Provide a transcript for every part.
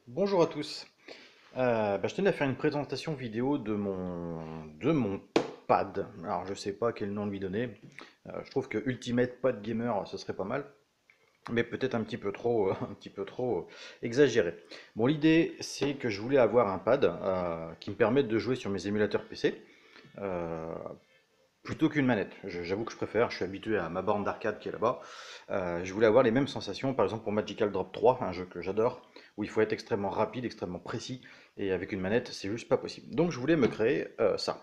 Bonjour à tous. Je tenais à faire une présentation vidéo de mon pad. Alors je sais pas quel nom lui donner. Je trouve que Ultimate Pad Gamer ce serait pas mal, mais peut-être un petit peu trop, un petit peu trop exagéré. Bon, l'idée c'est que je voulais avoir un pad qui me permette de jouer sur mes émulateurs PC. euh, Plutôt qu'une manette. J'avoue que je préfère, je suis habitué à ma borne d'arcade qui est là-bas. Je voulais avoir les mêmes sensations, par exemple pour Magical Drop 3, un jeu que j'adore, où il faut être extrêmement rapide, extrêmement précis, et avec une manette, c'est juste pas possible. Donc je voulais me créer ça.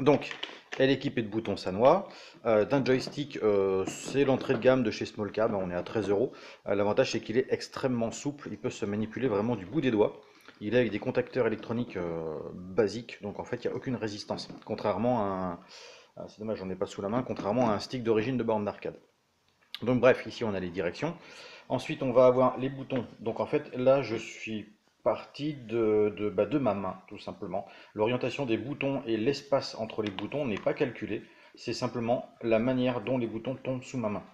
Donc, elle est équipée de boutons Sanois, d'un joystick, c'est l'entrée de gamme de chez Smallcab, on est à 13 euros. L'avantage c'est qu'il est extrêmement souple, il peut se manipuler vraiment du bout des doigts. Il est avec des contacteurs électroniques basiques, donc en fait il n'y a aucune résistance, contrairement à un, c'est dommage, j'en ai pas sous la main, contrairement à un stick d'origine de borne d'arcade. Donc bref, ici on a les directions. Ensuite on va avoir les boutons. Donc en fait là je suis parti de ma main tout simplement. L'orientation des boutons et l'espace entre les boutons n'est pas calculé. C'est simplement la manière dont les boutons tombent sous ma main.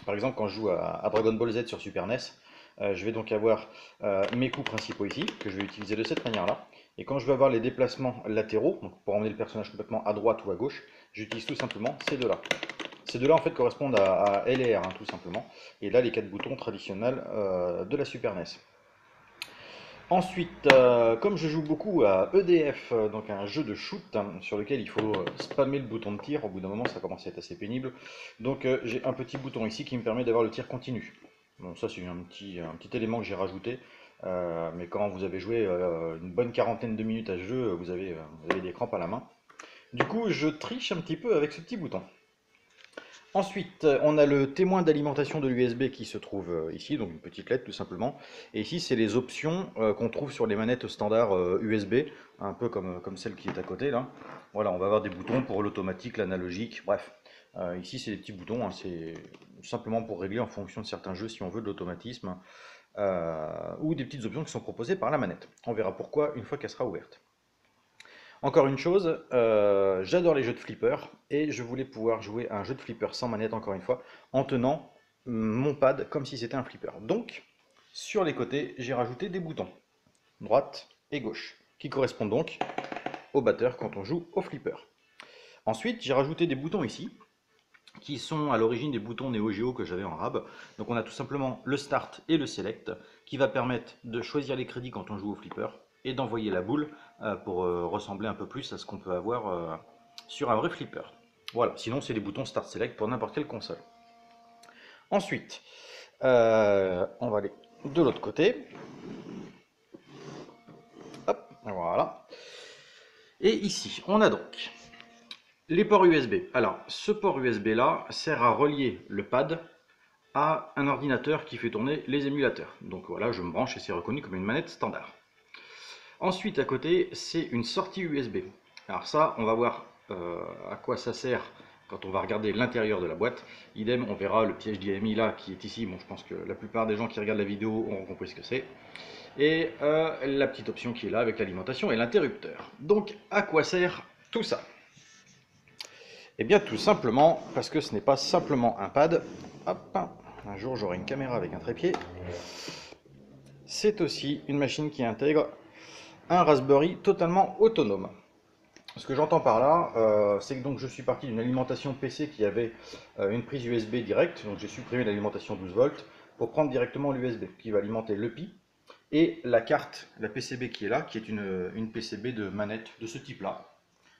Par exemple quand je joue à Dragon Ball Z sur Super NES, je vais donc avoir mes coups principaux ici, que je vais utiliser de cette manière-là. Et quand je vais avoir les déplacements latéraux, donc pour emmener le personnage complètement à droite ou à gauche, j'utilise tout simplement ces deux-là. Ces deux-là en fait correspondent à L et R, hein, tout simplement. Et là les quatre boutons traditionnels de la Super NES. Ensuite, comme je joue beaucoup à EDF, donc un jeu de shoot hein, sur lequel il faut spammer le bouton de tir, au bout d'un moment ça commence à être assez pénible. Donc j'ai un petit bouton ici qui me permet d'avoir le tir continu. Bon, ça c'est un petit élément que j'ai rajouté, mais quand vous avez joué une bonne quarantaine de minutes à ce jeu, vous avez des crampes à la main. Du coup, je triche un petit peu avec ce petit bouton. Ensuite, on a le témoin d'alimentation de l'USB qui se trouve ici, donc une petite lettre tout simplement. Et ici, c'est les options qu'on trouve sur les manettes standard USB, un peu comme celle qui est à côté là. Voilà, on va avoir des boutons pour l'automatique, l'analogique, bref. Ici, c'est des petits boutons, hein, c'est simplement pour régler en fonction de certains jeux si on veut de l'automatisme, ou des petites options qui sont proposées par la manette. On verra pourquoi une fois qu'elle sera ouverte. Encore une chose, j'adore les jeux de flipper et je voulais pouvoir jouer à un jeu de flipper sans manette encore une fois en tenant mon pad comme si c'était un flipper. Donc sur les côtés j'ai rajouté des boutons, droite et gauche, qui correspondent donc au batteur quand on joue au flipper. Ensuite j'ai rajouté des boutons ici qui sont à l'origine des boutons Neo Geo que j'avais en rab. Donc on a tout simplement le Start et le Select qui va permettre de choisir les crédits quand on joue au flipper et d'envoyer la boule pour ressembler un peu plus à ce qu'on peut avoir sur un vrai flipper. Voilà, sinon c'est les boutons Start Select pour n'importe quelle console. Ensuite, on va aller de l'autre côté. Hop, voilà. Et ici, on a donc les ports USB. Alors, ce port USB là sert à relier le pad à un ordinateur qui fait tourner les émulateurs. Donc voilà, je me branche et c'est reconnu comme une manette standard. Ensuite, à côté, c'est une sortie USB. Alors ça, on va voir à quoi ça sert quand on va regarder l'intérieur de la boîte. Idem, on verra le piège d'IMI là qui est ici. Bon, je pense que la plupart des gens qui regardent la vidéo auront compris ce que c'est. Et la petite option qui est là avec l'alimentation et l'interrupteur. Donc, à quoi sert tout ça? Eh bien, tout simplement parce que ce n'est pas simplement un pad. Hop, un jour j'aurai une caméra avec un trépied. C'est aussi une machine qui intègre un Raspberry totalement autonome. Ce que j'entends par là, c'est que donc je suis parti d'une alimentation PC qui avait une prise USB directe, donc j'ai supprimé l'alimentation 12 volts pour prendre directement l'USB qui va alimenter le Pi et la carte, la PCB qui est là, qui est une PCB de manette de ce type-là,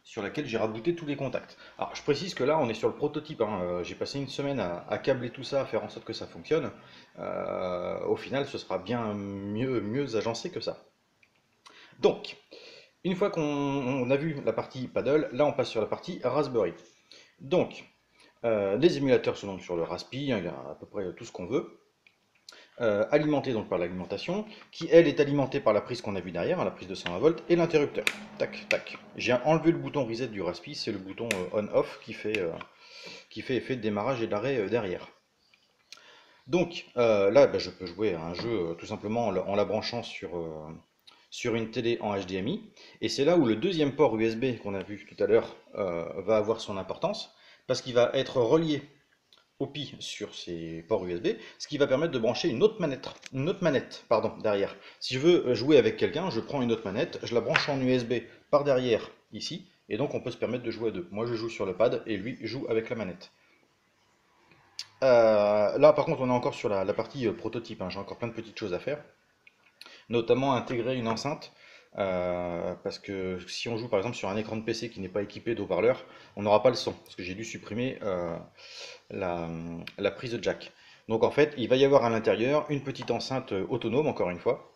sur laquelle j'ai rabooté tous les contacts. Alors je précise que là on est sur le prototype, hein. J'ai passé une semaine à câbler tout ça, à faire en sorte que ça fonctionne. Au final ce sera bien mieux agencé que ça. Donc, une fois qu'on a vu la partie paddle, là on passe sur la partie Raspberry. Donc, les émulateurs sont donc sur le Raspi, hein, il y a à peu près tout ce qu'on veut. Alimenté donc par l'alimentation, qui elle est alimentée par la prise qu'on a vue derrière, hein, la prise de 120 volts, et l'interrupteur. Tac, tac. J'ai enlevé le bouton reset du Raspi, c'est le bouton on-off qui fait effet de démarrage et d'arrêt derrière. Donc là, je peux jouer à un jeu tout simplement en la branchant sur une télé en HDMI. Et c'est là où le deuxième port USB qu'on a vu tout à l'heure va avoir son importance, parce qu'il va être relié OPI sur ces ports USB, ce qui va permettre de brancher une autre manette, pardon, derrière. Si je veux jouer avec quelqu'un, je prends une autre manette, je la branche en USB par derrière, ici, et donc on peut se permettre de jouer à deux. Moi je joue sur le pad et lui joue avec la manette. Là par contre on est encore sur la partie prototype, hein. J'ai encore plein de petites choses à faire, notamment intégrer une enceinte, parce que si on joue par exemple sur un écran de PC qui n'est pas équipé d'haut-parleur, on n'aura pas le son, parce que j'ai dû supprimer la, la prise de jack. Donc en fait, il va y avoir à l'intérieur une petite enceinte autonome, encore une fois,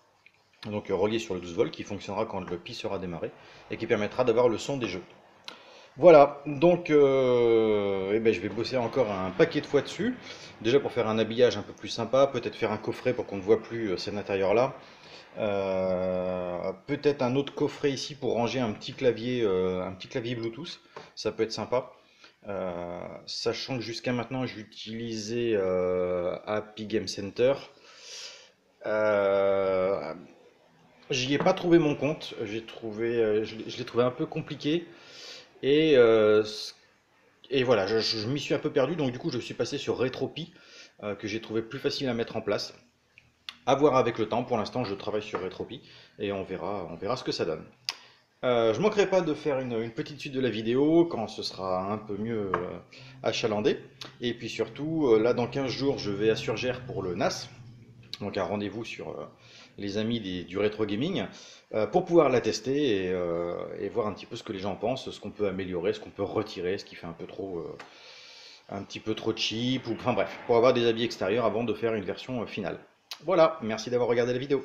donc reliée sur le 12 volts, qui fonctionnera quand le Pi sera démarré, et qui permettra d'avoir le son des jeux. Voilà, donc eh ben, je vais bosser encore un paquet de fois dessus, déjà pour faire un habillage un peu plus sympa, peut-être faire un coffret pour qu'on ne voit plus cet intérieur-là, peut-être un autre coffret ici pour ranger un petit clavier Bluetooth, ça peut être sympa. Sachant que jusqu'à maintenant j'utilisais Happy Game Center. Euh, J'y ai pas trouvé mon compte, je l'ai trouvé un peu compliqué et, et voilà, je m'y suis un peu perdu, donc du coup je suis passé sur Retropie que j'ai trouvé plus facile à mettre en place. À voir avec le temps, pour l'instant je travaille sur Retropie et on verra ce que ça donne. Je manquerai pas de faire une petite suite de la vidéo quand ce sera un peu mieux achalandé. Et puis surtout, là dans 15 jours, je vais à Surgères pour le NAS. Donc un rendez-vous sur les amis du rétro gaming pour pouvoir la tester et voir un petit peu ce que les gens pensent, ce qu'on peut améliorer, ce qu'on peut retirer, ce qui fait un petit peu trop cheap, ou enfin bref, pour avoir des habits extérieurs avant de faire une version finale. Voilà, merci d'avoir regardé la vidéo.